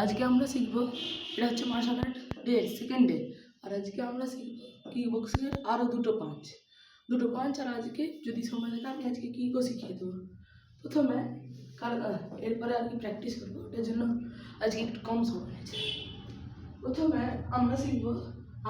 আজকে আমরা শিখবো, এটা হচ্ছে martial art day second day, আর আজকে আমরা শিখবো কিক বক্সিংয়ের আরও দুটো পাঁচ। আর আজকে যদি সময় থাকে আমি আজকে কিকও শিখিয়ে দেবো। প্রথমে এরপরে আর কি প্র্যাকটিস করবো, এটার জন্য আজকে একটু কম সময় হয়েছে। প্রথমে আমরা শিখবো,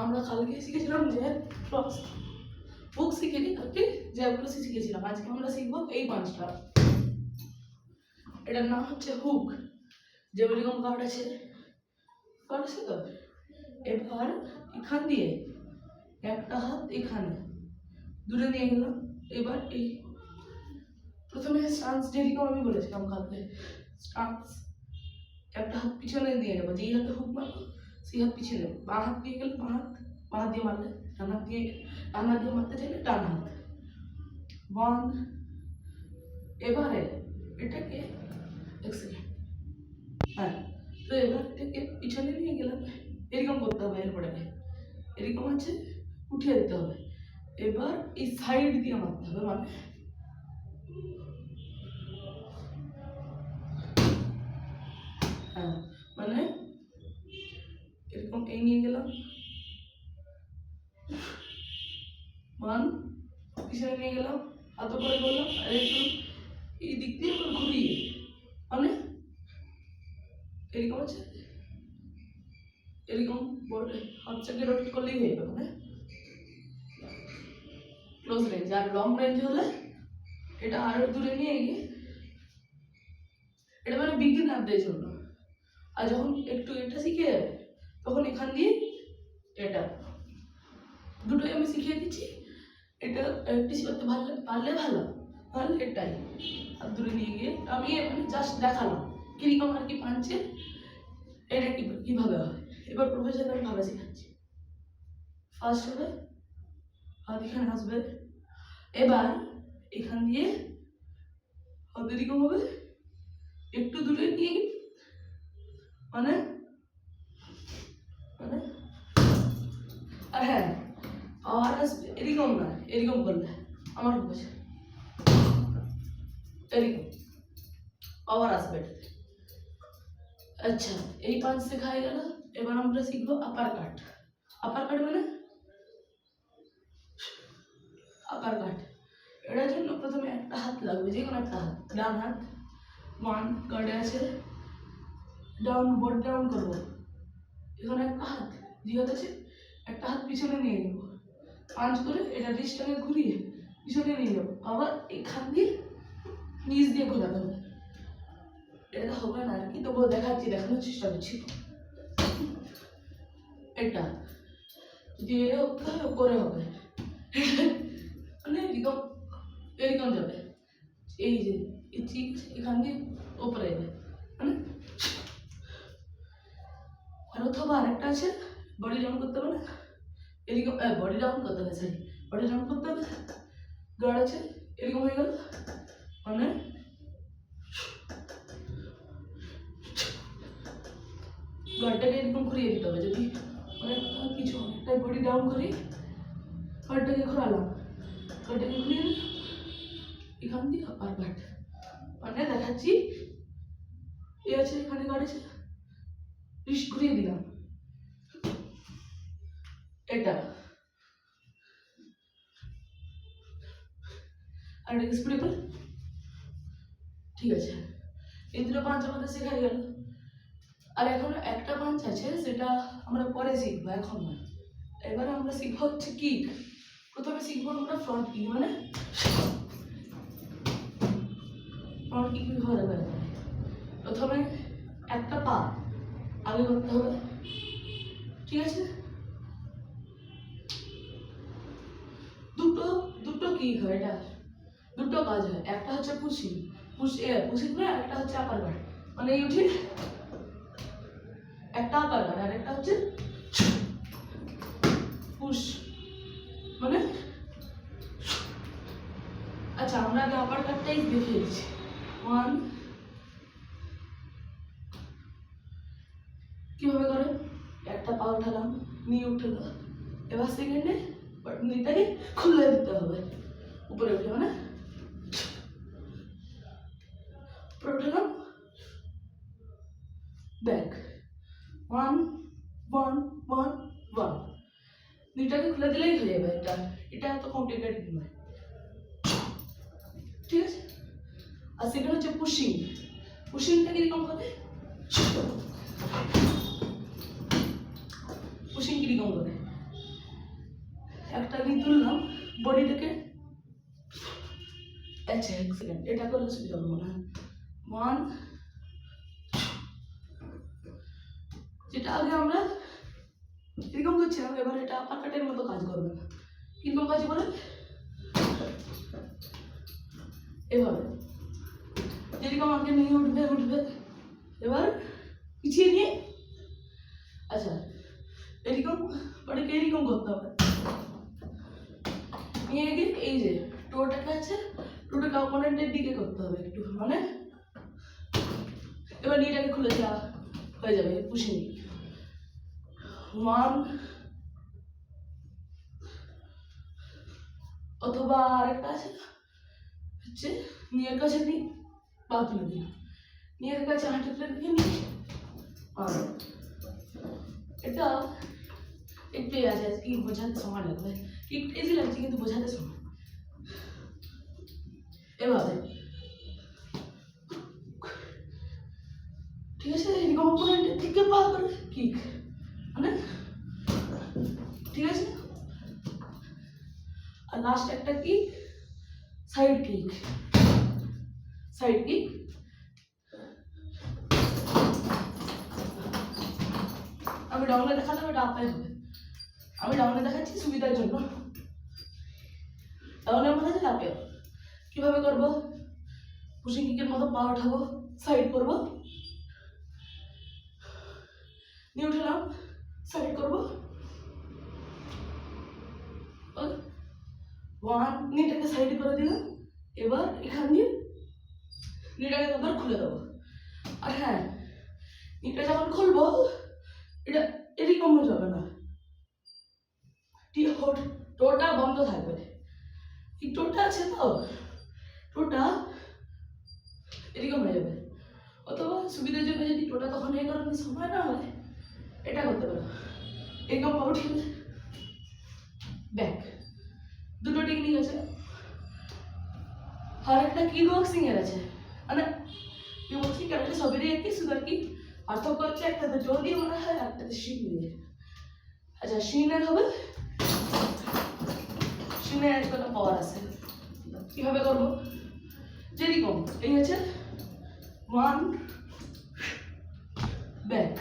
আমরা কালকে শিখেছিলাম যে হুক শিখেছি, কালকে যেগুলো শিখেছিলাম আজকে আমরা শিখবো এই পাঁচটা। এটার নাম হচ্ছে হুক। যেরকম কার্ড আছে তো, এবার এখান দিয়ে একটা হাত এখানে দূরে নিয়ে গেলাম। এবার এই প্রথমে স্টান্স যেরকম আমি বলেছিলাম কালকে, স্টান্স একটা হাত পিছনে দিয়ে নেবো, যেই হাতে হুক মারবো সেই হাত পিছিয়ে নেবো। বাঁ হাত দিয়ে গেলে বাঁ হাত দিয়ে মারলে ডান হাত দিয়ে মারতে চাইলে ডান হাত। ওয়ান। এবারে এটাকে এক সেকেন্ড, হ্যাঁ, তো এবার এটাকে পিছনে নিয়ে গেলাম, এরকম করতে হবে। এরপরে এরকম আছে, উঠিয়ে দিতে হবে। এবার এই সাইড দিয়ে মারতে হবে, মানে এরকম এই নিয়ে গেলাম, ওয়ান, পিছনে নিয়ে গেলাম, হাত করে করলাম, আর একটু এই দিক দিয়ে ঘুরিয়ে, মানে এরকম আছে, এরকম হাতটাকে রোটেট করলেই হয়ে যাবে, মানে ক্লোজ রেঞ্জ। আর লং রেঞ্জ হলে এটা আরো দূরে নিয়ে গিয়ে, এটা মানে বিগিনারদের জন্য। আর যখন একটু এটা শিখে যাবে তখন এখান দিয়ে এটা দুটোই আমি শিখিয়ে দিচ্ছি। এটা প্র্যাকটিস করতে পারলে ভালো, তাহলে এটাই আর দূরে নিয়ে গিয়ে আমি মানে জাস্ট দেখালাম কিরকম আর কি পাঞ্চে এটা কিভাবে হয়। এবার প্রফেশনাল ভাবে শেখাচ্ছি। ফার্স্ট হবে হাত এখানে আসবে, এবার এখান দিয়ে হাত এরকম হবে, একটু দূরে নিয়ে গিয়ে মানে আর হ্যাঁ, আওয়াজ আসবে এরকম না, এরকম করলে আমার বুঝে এরকম পাওয়ার আসবে। আচ্ছা, এই পাঁচ শেখা হয়ে গেল। এবার আমরা শিখবো আপার কাট। মানে আপার কাট, এটার জন্য প্রথমে একটা হাত লাগবে, যে কোনো একটা হাত, ডান হাত। ওয়ান, গার্ডে আছে, ডাউন, বোর্ড ডাউন করবো। এখানে একটা হাত যে হাত আছে, একটা হাত পিছনে নিয়ে নেব, পাঁচ করে এটা রিস্টটাকে ঘুরিয়ে পিছনে নিয়ে যাবো। আবার এখান দিয়ে নিচ দিয়ে ঘোরাতে হবে। এটা হবে না আর কি, তবুও দেখানোর চেষ্টা করছি। এটা যদি করে হবে, মানে এরকম যাবে, এই যে ঠিক এখান দিয়ে ওপরে যাবে, মানে আর অথবা আরেকটা আছে, বডি ডাউন করতে হবে না, এরকম বডি ডাউন করতে হবে, গার্ড আছে, এরকম হয়ে গেল, মানে গার্ডটাকে এরকম ঘুরিয়ে দিতে হবে। যদি কিছু অনেকটাই বডি ডাউন করি, গার্ডটাকে ঘোরালাম, গার্ডটাকে ঘুরিয়ে এখান দিয়ে আপার গার্ড, মানে দেখাচ্ছি এ আছে, এখানে গার্ড আছে, রিস্ট ঘুরিয়ে দিলাম, এটা আর এটা স্প্রেবল। ঠিক আছে, এই দুটো পাঁচ আমাদের শেখা গেল। আর এখন একটা পাঁচ আছে, সেটা আমরা পরে শিখবো, এখন না। এবার আমরা শিখবো হচ্ছে কিক। প্রথমে শিখবো আমরা ফ্রন্ট কিক, মানে ফ্রন্ট কিক কিভাবে করা যায়। প্রথমে একটা পা আগে করতে হবে, ঠিক আছে? দুটো কিক হয়, এটা দুটো কাজ হয়। একটা হচ্ছে পুশিং না, একটা হচ্ছে আপার গার্ড, মানে এই উঠে একটা আপার গার্ড, আর একটা হচ্ছে পুশ, মানে আচ্ছা আমরা আগে আপার গার্ডটাই দেখিয়ে দিচ্ছি। ওয়ান, কিভাবে করে, একটা পা উঠালাম, নিয়ে উঠলো, এবার সেকেন্ডে নিটাকে খুলে দিতে হবে, উপরে উঠে, মানে উপরে উঠালাম, ব্যাক, 1 1 1 1 দুইটাকে খুলে দিলেই হয়ে যাবে। এটা এত কমপ্লিকেটেড নয়, ঠিক আছে। আর সেকেন্ড হচ্ছে পুশিং। পুশিংটা কিরকম করে, পুশিং কিরকম করে, একটা নি তুললাম বডিটাকে, আচ্ছা এক সেকেন্ড এটা করলে সুবিধা হবে মনে হয়। 1 যেটা আগে আমরা এরকম করছিলাম, এবার এটা আপার কাটের মতো কাজ করবে না। কিরকম কাজ করে, এভাবে যেরকম আগে নিয়ে উঠবে উঠবে, এবার পিছিয়ে নিয়ে, আচ্ছা এরকম বাড়িকে এরকম করতে হবে, নিয়ে গিয়ে এই যে টোটাকে আছে, টোটাকে অপোনেন্টের দিকে করতে হবে একটু, মানে এবার নিটাকে খুলে দেওয়া হয়ে যাবে পুশিং। 1 অথবা আরেকটা আছে হচ্ছে নিয়ের কাছে নিই, পা তুলে দিই, নিয়ের কাছে হাঁটু তুলে দিয়ে নিই, আর এটা একটু আছে কি বোঝাতে সময় লাগবে, একটু ইজি লাগছে কিন্তু বোঝাতে সময়। এভাবে ঠিক আছে, এরকম অপোনেন্টের দিকে পা করে কিক, মানে ঠিক আছে। আর লাস্ট একটা kick, side kick, side kick. আমি ডাউনে দেখালাম, এটা আপায় হবে, আমি ডাউনে দেখাচ্ছি সুবিধার জন্য। ডাউনে মনে হচ্ছে আপে কিভাবে করবো, পুশিং কিকের মতো পা উঠাবো, সাইড করবো, নিয়ে উঠলাম, সাইড করবো, 1 নিটাকে সাইড করে দিলাম, এবার এখান দিয়ে নিটাকে আবার খুলে দেবো। আর হ্যাঁ, নিটা যখন খুলবো এটা এরকম হয়ে যাবে না, টোটা বন্ধ থাকবে। এই টোটা আছে তো, টোটা এরকম হয়ে যাবে। অথবা সুবিধার জন্য যদি টোটা তখন এই কারণে সময় না হয়, এটা করতে পারো, এরকম পাবো, ঠিক আছে। ব্যাক দুটো টেকনিক আছে। আর একটা কিক বক্সিং এর আছে, মানে কিক বক্সিং একটা সবেরই একই, শুধু আর কি পার্থক্য হচ্ছে একটাতে জোর দিয়ে মনে হয়, একটাতে শিন দিয়ে। আচ্ছা শিনের হবে, শিনের একটা পাওয়ার আছে, কিভাবে করবো, যেরকম এই আছে 1 ব্যাক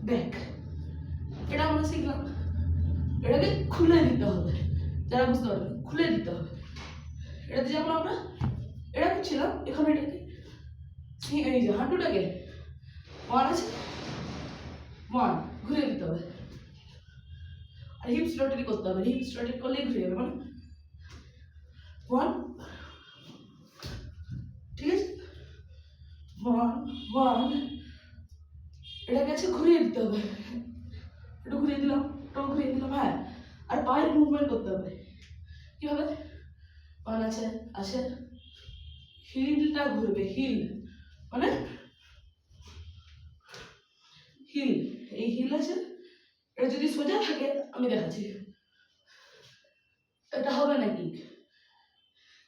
ব্যাক, এটা আমরা শিখলাম। এটাকে খুলে দিতে হবে, যারা বুঝতে পারবে খুলে দিতে হবে। এটাতে যেমন আমরা এটা করছিলাম, এখন এটাকে এই যে হাঁটুটাকে 1 আছে 1 ঘুরে দিতে হবে, আর হিপস রোটেট করতে হবে, হিপস রোটেট করলেই ঘুরে যাবে, মানে 1, ঠিক আছে 1 1, এটাকে আছে ঘুরিয়ে দিতে হবে, একটু ঘুরিয়ে দিলাম, একটু ঘুরিয়ে দিলাম, হ্যাঁ। আর পায়ের মুভমেন্ট করতে হবে, কিভাবে 1 আছে আছে, হিলটা ঘুরবে, হিল মানে হিল, এই হিল আছে, এটা যদি সোজা থাকে আমি দেখাচ্ছি, এটা হবে না কিক,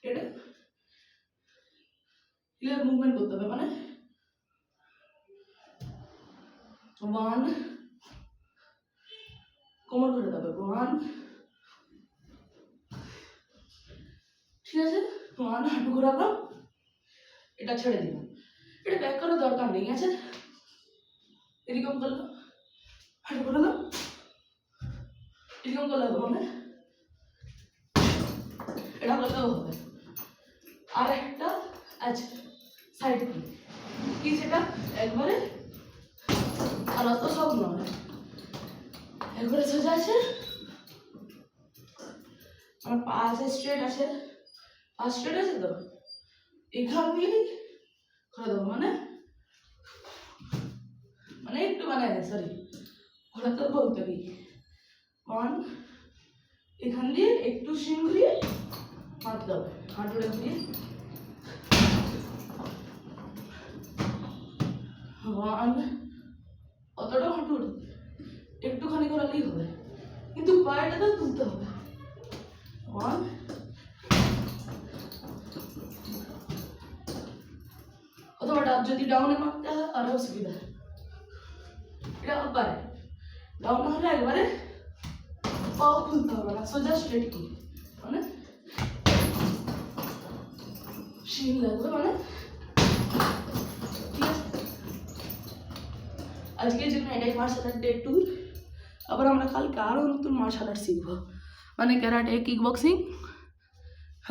এটা হিলের মুভমেন্ট করতে হবে, মানে 1 কোমর ধরে দেবে, 1 ঠিক আছে, 1 হাঁটু ঘোরালাম, এটা ছেড়ে দিলাম, এটা ব্যাক করার দরকার নেই, আছে এরকম করলাম, হাঁটু ঘোরালাম, এরকম করলে হবে, মানে এটা করলেও হবে। আর একটা আছে সাইড কিক, কি সেটা একবারে, আর অত সব নয়, একবারে সোজা আছে, আমার পা আছে স্ট্রেট আছে, পা স্ট্রেট আছে তো এখান দিয়ে করে দেবো, মানে মানে একটু মানে সরি ঘোরাতে বলতে কি 1 এখান দিয়ে একটু শিং ঘুরিয়ে মারতে হবে, হাঁটুটা ঘুরিয়ে ওয়ান, অতটা হাঁটু একটুখানি করালেই হবে, কিন্তু পায়েটা তো তুলতে হবে। ওয়ান, অথবা যদি ডাউনে মারতে হয় আরও অসুবিধা। এটা আবার ডাউন হলে একবারে পাও খুলতে হবে না, সোজা স্ট্রেট কি মানে শিল লাগবে মানে। ঠিক আছে, আজকের জন্য এটাই মার্শাল আর্ট ডে 2। আবার আমরা কালকে আরও নতুন মার্শাল আর্ট শিখবো, মানে ক্যারাটে, কিক বক্সিং।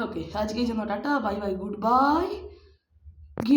ওকে, আজকের জন্য tata, bye bye, good bye.